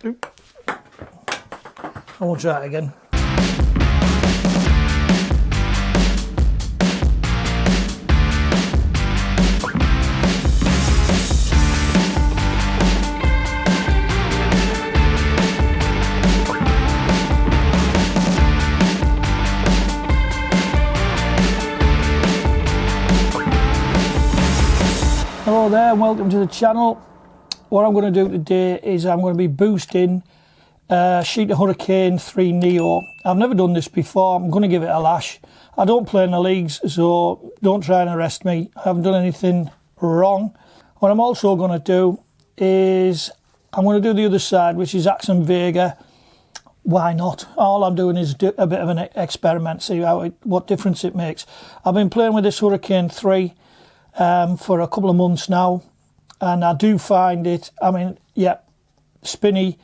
Oop. I won't try it again. Hello there and welcome to the channel. What I'm going to do today is I'm going to be boosting a sheet of Hurricane 3 Neo. I've never done this before. I'm going to give it a lash. I don't play in the leagues, so don't try and arrest me. I haven't done anything wrong. What I'm also going to do is I'm going to do the other side, which is Axon Vega. Why not? All I'm doing is do a bit of an experiment, see what difference it makes. I've been playing with this Hurricane 3 for a couple of months now, and I do find it, I mean, yeah, spinny,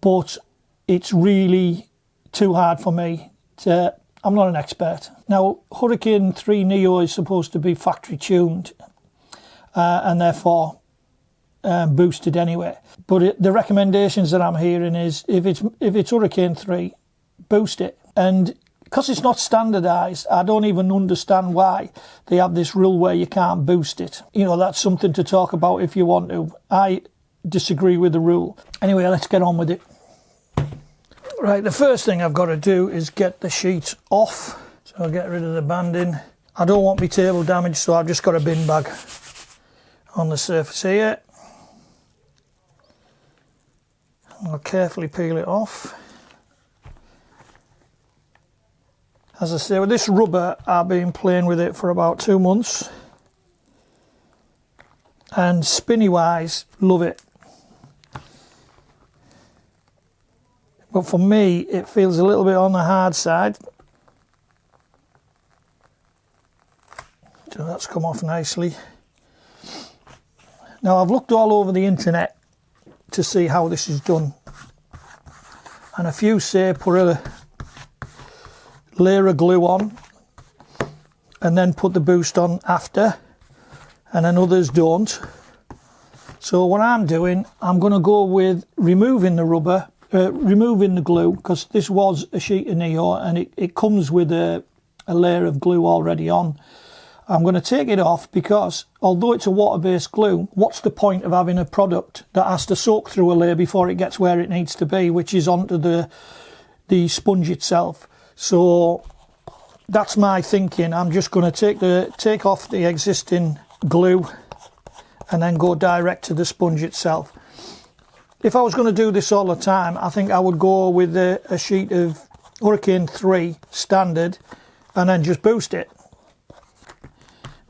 but it's really too hard for me to, I'm not an expert. Now, Hurricane 3 Neo is supposed to be factory tuned and therefore boosted anyway. But the recommendations that I'm hearing is if it's Hurricane 3, boost it. And because it's not standardised, I don't even understand why they have this rule where you can't boost it. You know, that's something to talk about if you want to. I disagree with the rule. Anyway, let's get on with it. Right, the first thing I've got to do is get the sheet off. So I'll get rid of the banding. I don't want my table damaged, so I've just got a bin bag on the surface here. I'll carefully peel it off. As I say, with this rubber, I've been playing with it for about 2 months. And spinny wise, love it. But for me, it feels a little bit on the hard side. So that's come off nicely. Now, I've looked all over the internet to see how this is done. And a few say put a layer of glue on and then put the boost on after, and then others don't. So what I'm doing, I'm going to go with removing the rubber, removing the glue, because this was a sheet of Neo and it comes with a layer of glue already on. I'm going to take it off because although it's a water-based glue, what's the point of having a product that has to soak through a layer before it gets where it needs to be, which is onto the sponge itself. So that's my thinking. I'm just going to take off the existing glue and then go direct to the sponge itself. If I was going to do this all the time, I think I would go with a sheet of Hurricane 3 standard and then just boost it.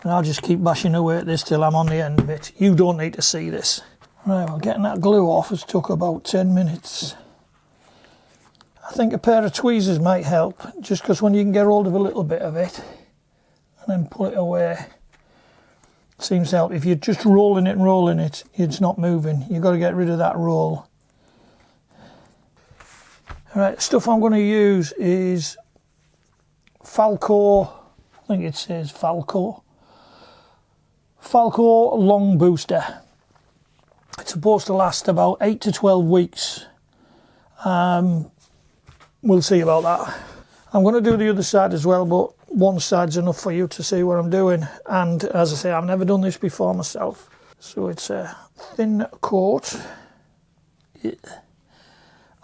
And I'll just keep bashing away at this till I'm on the end of it. You don't need to see this. Right, well, getting that glue off has took about 10 minutes. I think a pair of tweezers might help, just because when you can get hold of a little bit of it and then pull it away, it seems to help. If you're just rolling it, it's not moving. You've got to get rid of that roll. All right, the stuff I'm going to use is Falco, I think it says Falco Long Booster. It's supposed to last about 8 to 12 weeks. We'll see about that. I'm going to do the other side as well, but one side's enough for you to see what I'm doing. And as I say, I've never done this before myself. So it's a thin coat.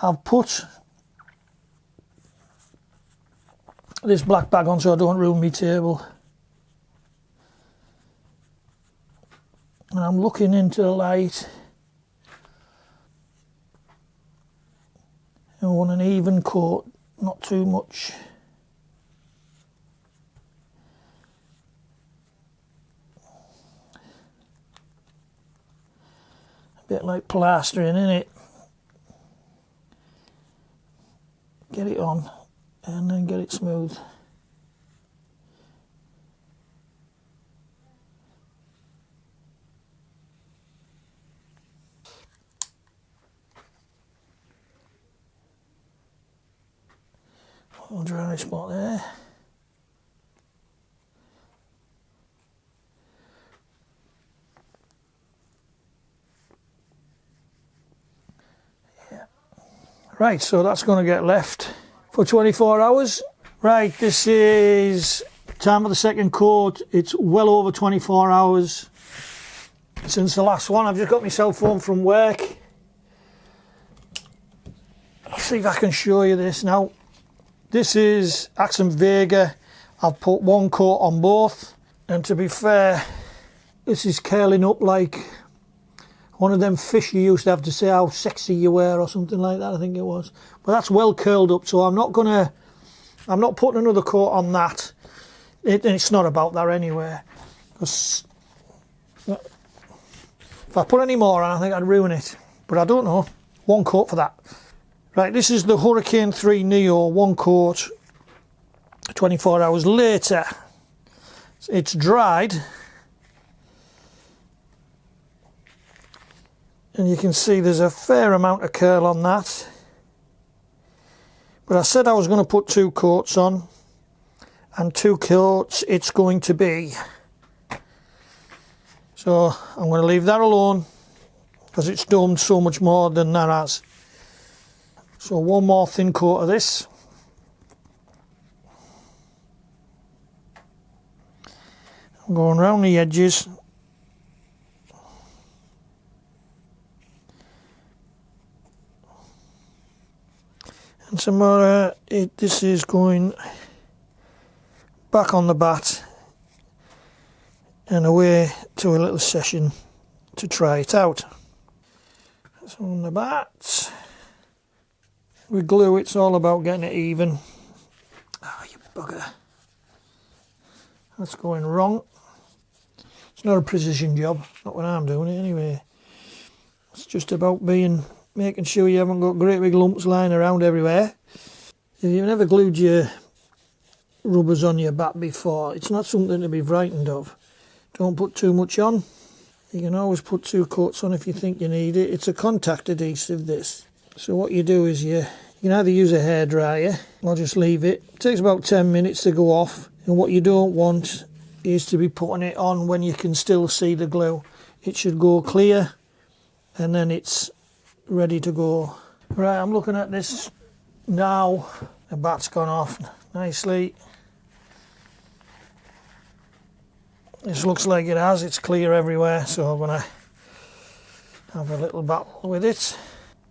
I've put this black bag on so I don't ruin my table. And I'm looking into the light. I want an even coat, not too much. A bit like plastering, innit? Get it on and then get it smooth. Little dry spot there. Right, so that's going to get left for 24 hours. Right, this is time of the second coat. It's well over 24 hours since the last one. I've just got myself home from work. Let's see if I can show you this now. This is Axum Vega. I've put one coat on both, and to be fair, this is curling up like one of them fish you used to have to say how sexy you were or something like that, I think it was. But that's well curled up, so I'm not putting another coat on that. It's not about that anyway. Because if I put any more on, I think I'd ruin it. But I don't know. One coat for that. Right, this is the Hurricane 3 Neo, one coat, 24 hours later. It's dried. And you can see there's a fair amount of curl on that. But I said I was going to put 2 coats on. And 2 coats it's going to be. So I'm going to leave that alone, because it's done so much more than that has. So one more thin coat of this. I'm going around the edges. And some more, this is going back on the bat and away to a little session to try it out. So on the bat. With glue, it's all about getting it even. Oh, you bugger. That's going wrong. It's not a precision job, not when I'm doing it anyway. It's just about making sure you haven't got great big lumps lying around everywhere. If you've never glued your rubbers on your bat before, it's not something to be frightened of. Don't put too much on. You can always put 2 coats on if you think you need it. It's a contact adhesive, this. So what you do is you can either use a hairdryer or just leave it. It takes about 10 minutes to go off, and what you don't want is to be putting it on when you can still see the glue. It should go clear and then it's ready to go. Right, I'm looking at this now. The bat's gone off nicely. This looks like it has, it's clear everywhere, so I'm going to have a little battle with it.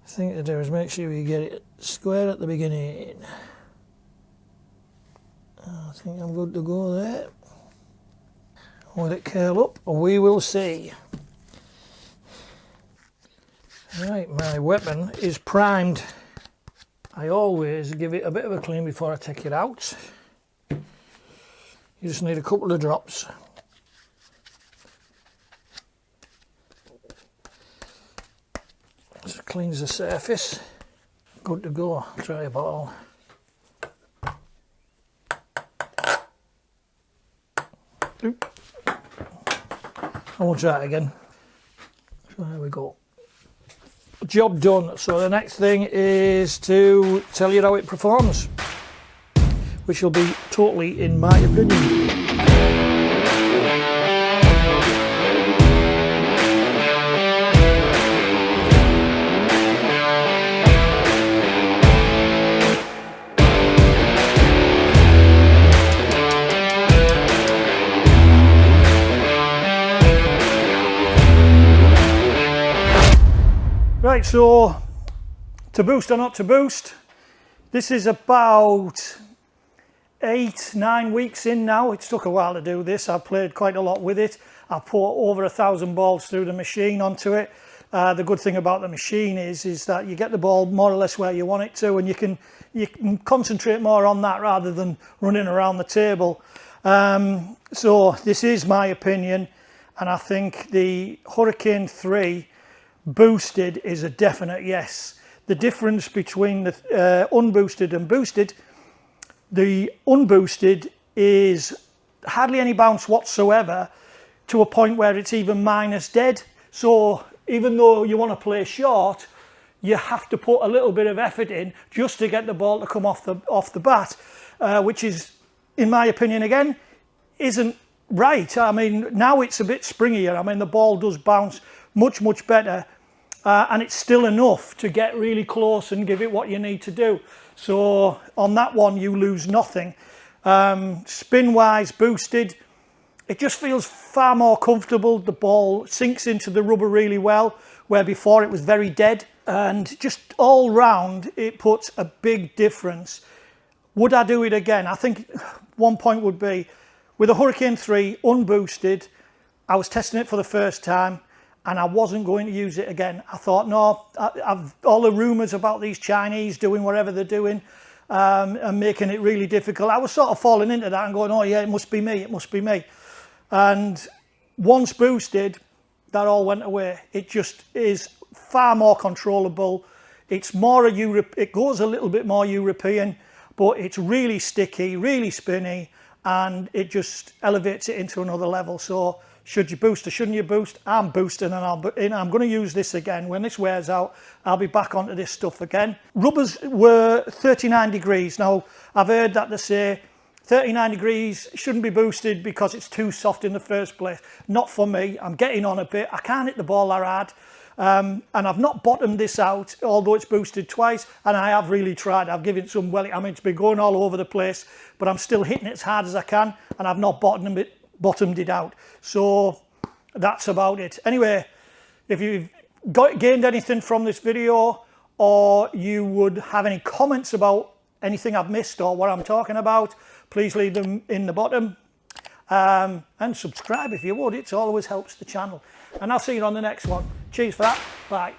The thing to do is make sure you get it square at the beginning. I think I'm good to go there. Will it curl up? We will see. Right, my weapon is primed. I always give it a bit of a clean before I take it out. You just need a couple of drops. Just cleans the surface. Good to go. Try a bottle. Oop. I won't try it again. So there we go. Job done. So the next thing is to tell you how it performs, which will be totally in my opinion. Right, so to boost or not to boost, this is about 8-9 weeks in now. It's took a while to do this. I've played quite a lot with it. I've put over 1,000 balls through the machine onto it. The good thing about the machine is that you get the ball more or less where you want it to, and you can concentrate more on that rather than running around the table. So this is my opinion, and I think the Hurricane 3 boosted is a definite yes. The difference between the unboosted and boosted, the unboosted is hardly any bounce whatsoever, to a point where it's even minus dead. So even though you want to play short, you have to put a little bit of effort in just to get the ball to come off the bat, which is, in my opinion, again, isn't right. I mean, now it's a bit springier. I mean, the ball does bounce much better and it's still enough to get really close and give it what you need to do. So on that one, you lose nothing. Spin wise, boosted, it just feels far more comfortable. The ball sinks into the rubber really well, where before it was very dead. And just all round, it puts a big difference. Would I do it again? I think one point would be, with a Hurricane 3 unboosted, I was testing it for the first time and I wasn't going to use it again. I thought, no, I've all the rumours about these Chinese doing whatever they're doing and making it really difficult. I was sort of falling into that and going, oh yeah, it must be me, it must be me. And once boosted, that all went away. It just is far more controllable. It's more it goes a little bit more European, but it's really sticky, really spinny, and it just elevates it into another level. So should you boost or shouldn't you boost? I'm boosting, and I'm going to use this again. When this wears out, I'll be back onto this stuff again. Rubbers were 39 degrees. Now, I've heard that they say 39 degrees shouldn't be boosted because it's too soft in the first place. Not for me. I'm getting on a bit. I can't hit the ball that hard. And I've not bottomed this out, although it's boosted twice, and I have really tried. I've given it some, well, I mean, it's been going all over the place, but I'm still hitting it as hard as I can, and I've not bottomed it out. So that's about it. Anyway, if you've gained anything from this video, or you would have any comments about anything I've missed or what I'm talking about, please leave them in the bottom. And subscribe if you would. It always helps the channel. And I'll see you on the next one. Cheers for that. Bye.